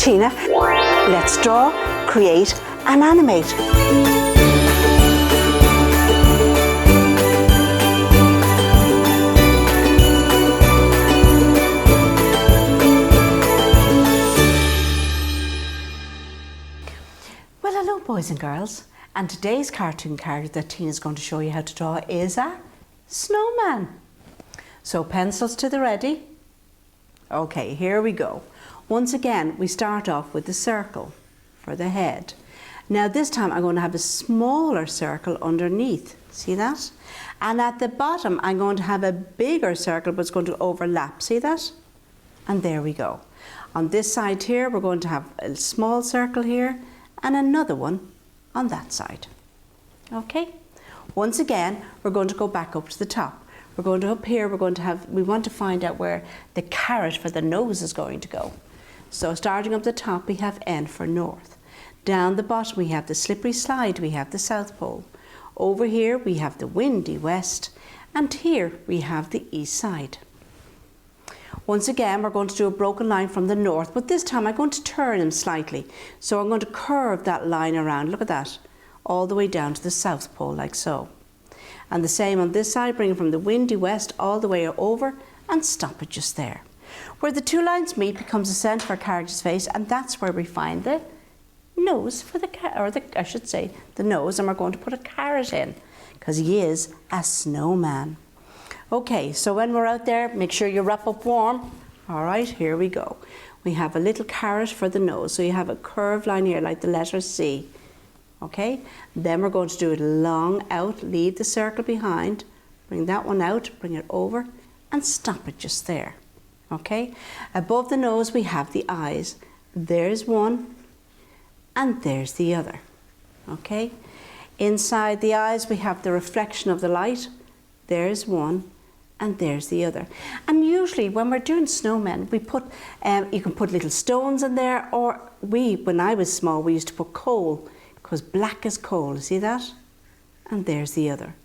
Tina. Let's draw, create and animate. Well, hello boys and girls, and today's cartoon character that Tina's going to show you how to draw is a snowman. So pencils to the ready. Okay, here we go. Once again, we start off with the circle for the head. Now this time I'm going to have a smaller circle underneath, see that? And at the bottom I'm going to have a bigger circle, but it's going to overlap, see that? And there we go. On this side here we're going to have a small circle here and another one on that side. Okay, once again we're going to go back up to the top. We're going to up here, we want to find out where the carrot for the nose is going to go. So starting up the top we have N for north. Down the bottom we have the slippery slide, we have the South Pole. Over here we have the windy west, and here we have the east side. Once again we're going to do a broken line from the north, but this time I'm going to turn them slightly. So I'm going to curve that line around, look at that, all the way down to the South Pole like so. And the same on this side, bring it from the windy west all the way over and stop it just there. Where the two lines meet becomes the centre of our character's face, and that's where we find the nose for the nose, and we're going to put a carrot in because he is a snowman. Okay, so when we're out there, make sure you wrap up warm. All right, here we go. We have a little carrot for the nose, so you have a curved line here like the letter C. Okay, then we're going to do it long out, leave the circle behind, bring that one out, bring it over and stop it just there. Okay, above the nose we have the eyes. There's one and there's the other. Okay, inside the eyes we have the reflection of the light. There's one and there's the other. And usually when we're doing snowmen, we put, you can put little stones in there, or when I was small, we used to put coal, because black is coal, see that? And there's the other.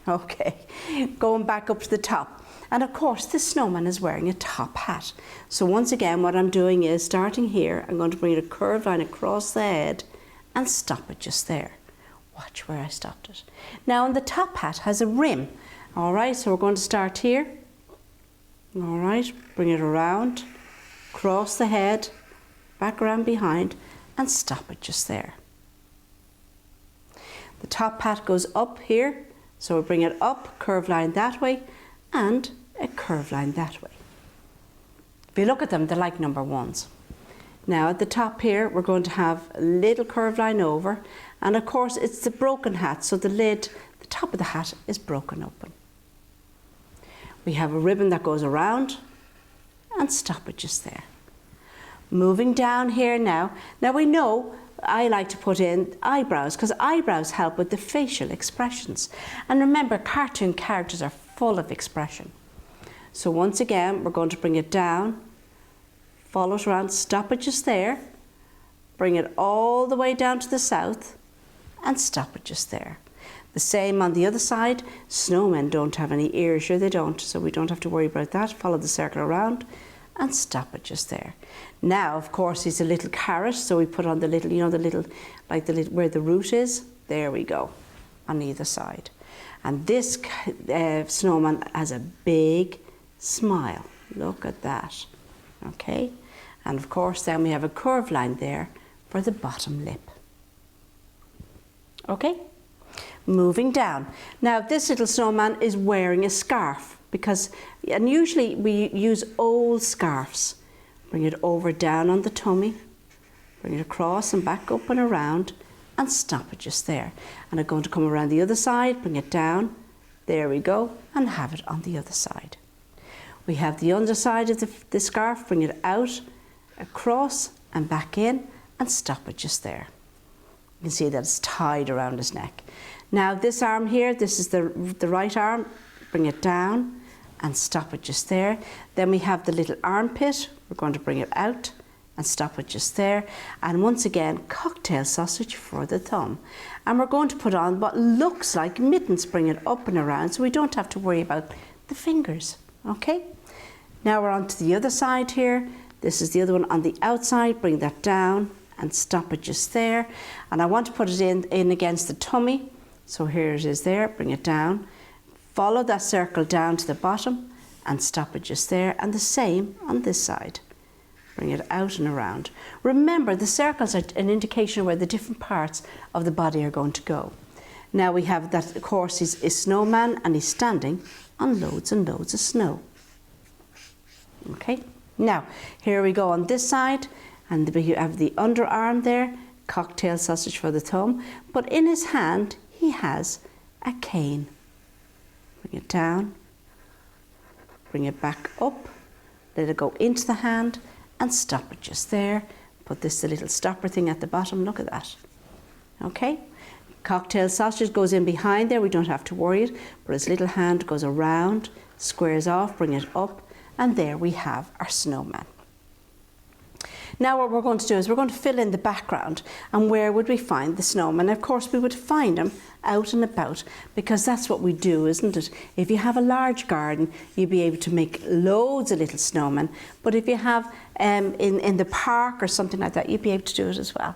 Okay, going back up to the top. And of course, this snowman is wearing a top hat. So once again, what I'm doing is, starting here, I'm going to bring a curved line across the head and stop it just there. Watch where I stopped it. Now, the top hat has a rim. All right, so we're going to start here. All right, bring it around, cross the head, back around behind, and stop it just there. The top hat goes up here, so we'll bring it up, curved line that way, and a curved line that way. If you look at them, they're like number ones. Now at the top here, we're going to have a little curved line over, and of course it's the broken hat, so the lid, the top of the hat is broken open. We have a ribbon that goes around, and stop it just there. Moving down here now we know I like to put in eyebrows, because eyebrows help with the facial expressions. And remember, cartoon characters are full of expression. So once again, we're going to bring it down, follow it around, stop it just there, bring it all the way down to the south, and stop it just there. The same on the other side. Snowmen don't have any ears, sure they don't, so we don't have to worry about that. Follow the circle around and stop it just there. Now, of course, he's a little carrot, so we put on the little, where the root is. There we go, on either side. And this snowman has a big smile. Look at that. Okay, and of course, then we have a curved line there for the bottom lip. Okay, moving down. Now, this little snowman is wearing a scarf, and usually we use old scarves. Bring it over down on the tummy, bring it across and back up and around, and stop it just there. And I'm going to come around the other side, bring it down, there we go, and have it on the other side. We have the underside of the scarf, bring it out, across and back in, and stop it just there. You can see that it's tied around his neck. Now this arm here, this is the right arm, bring it down and stop it just there. Then we have the little armpit, we're going to bring it out and stop it just there. And once again, cocktail sausage for the thumb. And we're going to put on what looks like mittens, bring it up and around so we don't have to worry about the fingers, okay? Now we're on to the other side here. This is the other one on the outside. Bring that down and stop it just there. And I want to put it in against the tummy. So here it is there, bring it down. Follow that circle down to the bottom and stop it just there. And the same on this side. Bring it out and around. Remember, the circles are an indication where the different parts of the body are going to go. Now we have that, of course, he's a snowman and he's standing on loads and loads of snow. Okay, now here we go on this side, and we have the underarm there, cocktail sausage for the thumb, but in his hand he has a cane. Bring it down, bring it back up, let it go into the hand and stop it just there. Put this the little stopper thing at the bottom, look at that. Okay, cocktail sausage goes in behind there, we don't have to worry it, but his little hand goes around, squares off, bring it up, and there we have our snowman. Now what we're going to do is we're going to fill in the background, and where would we find the snowman? Of course we would find him out and about, because that's what we do, isn't it? If you have a large garden, you'll be able to make loads of little snowmen, but if you have in the park or something like that, you'll be able to do it as well.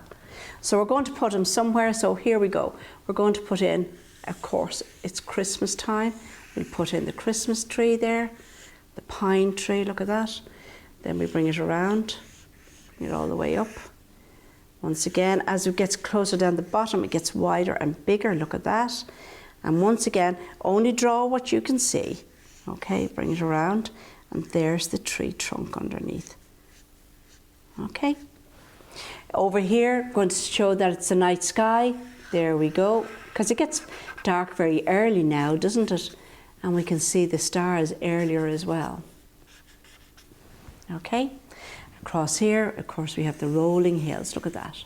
So we're going to put him somewhere, so here we go. We're going to put in, of course, it's Christmas time. We'll put in the Christmas tree there, the pine tree, look at that. Then we bring it around, bring it all the way up. Once again, as it gets closer down the bottom, it gets wider and bigger, look at that. And once again, only draw what you can see. Okay, bring it around, and there's the tree trunk underneath. Okay. Over here, going to show that it's a night sky. There we go, because it gets dark very early now, doesn't it? And we can see the stars earlier as well. Okay, across here, of course, we have the rolling hills. Look at that.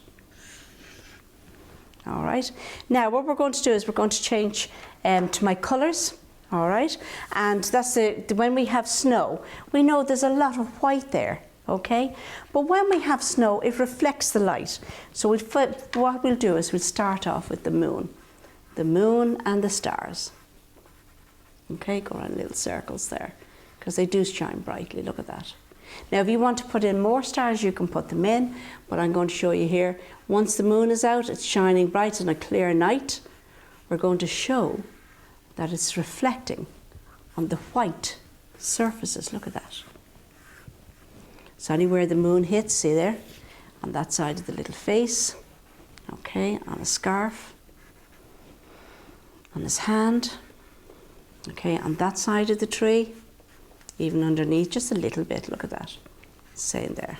All right, now what we're going to do is we're going to change to my colours. All right, and that's when we have snow, we know there's a lot of white there. Okay, but when we have snow, it reflects the light. So what we'll do is we'll start off with the moon and the stars. Okay, go around little circles there, because they do shine brightly, look at that. Now if you want to put in more stars, you can put them in, but I'm going to show you here, once the moon is out, it's shining bright on a clear night, we're going to show that it's reflecting on the white surfaces, look at that. So anywhere the moon hits, see there, on that side of the little face, okay, on a scarf, on his hand, okay, on that side of the tree, even underneath, just a little bit, look at that, same there.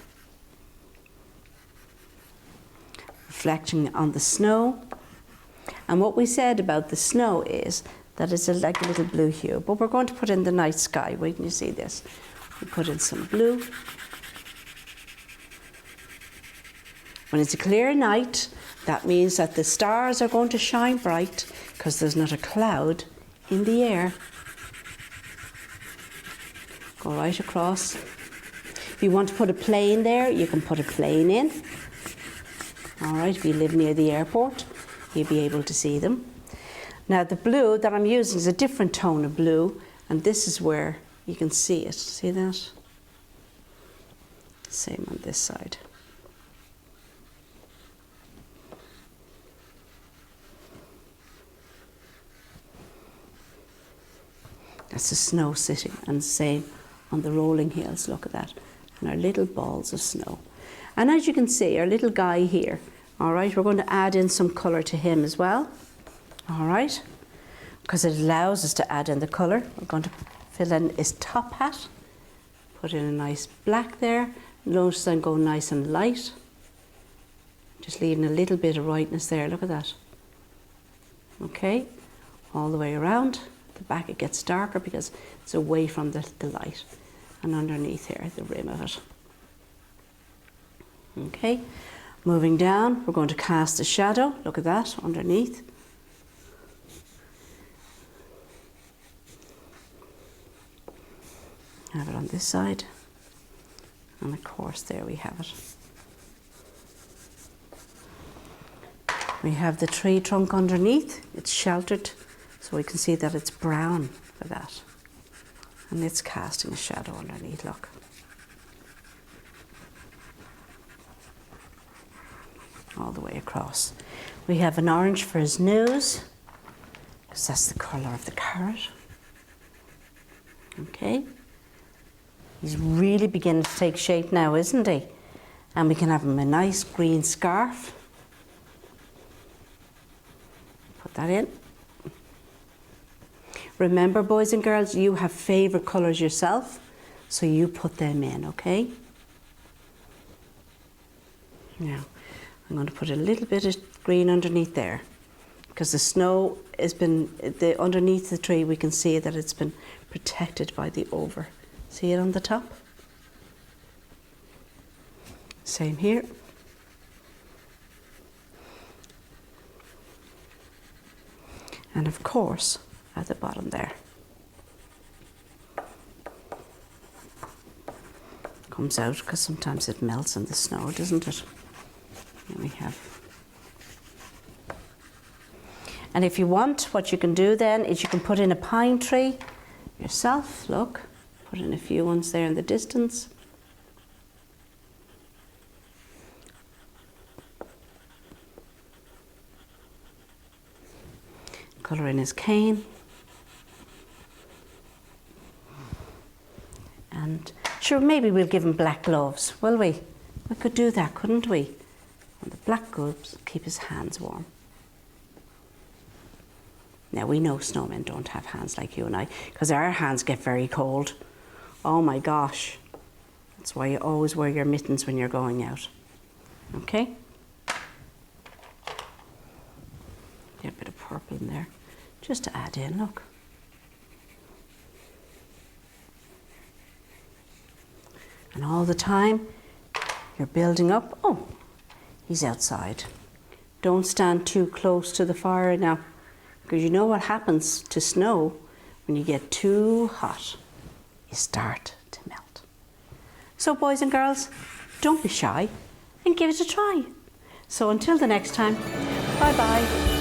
Reflecting on the snow, and what we said about the snow is that it's like a little blue hue, but we're going to put in the night sky. Wait till you see this. We put in some blue. When it's a clear night, that means that the stars are going to shine bright because there's not a cloud in the air. Go right across. If you want to put a plane there, you can put a plane in. All right, if you live near the airport, you'll be able to see them. Now the blue that I'm using is a different tone of blue, and this is where you can see it. See that? Same on this side. That's the snow sitting, and same on the rolling hills, look at that, and our little balls of snow. And as you can see, our little guy here, all right, we're going to add in some colour to him as well, all right, because it allows us to add in the colour. We're going to fill in his top hat, put in a nice black there, notice I'm going nice and light, just leaving a little bit of brightness there, look at that, okay, all the way around. The back it gets darker because it's away from the light, and underneath here the rim of it. Okay, moving down, we're going to cast a shadow, look at that, underneath. Have it on this side, and of course there we have it. We have the tree trunk underneath, it's sheltered, so we can see that it's brown for that. And it's casting a shadow underneath, look. all the way across. We have an orange for his nose, because that's the colour of the carrot. Okay. He's really beginning to take shape now, isn't he? And we can have him a nice green scarf. Put that in. Remember, boys and girls, you have favourite colours yourself, so you put them in, okay? Now, I'm going to put a little bit of green underneath there, because the snow has been, underneath the tree we can see that it's been protected by the over. See it on the top? Same here. And of course, at the bottom there. Comes out because sometimes it melts in the snow, doesn't it? There we have. And if you want, what you can do then is you can put in a pine tree yourself. Look, put in a few ones there in the distance. Colour in his cane. And sure, maybe we'll give him black gloves, will we? We could do that, couldn't we? And the black gloves keep his hands warm. Now, we know snowmen don't have hands like you and I, because our hands get very cold. Oh my gosh. That's why you always wear your mittens when you're going out. Okay? Get a bit of purple in there, just to add in, look. And all the time, you're building up. Oh, he's outside. Don't stand too close to the fire now, because you know what happens to snow when you get too hot. You start to melt. So boys and girls, don't be shy and give it a try. So until the next time, bye-bye.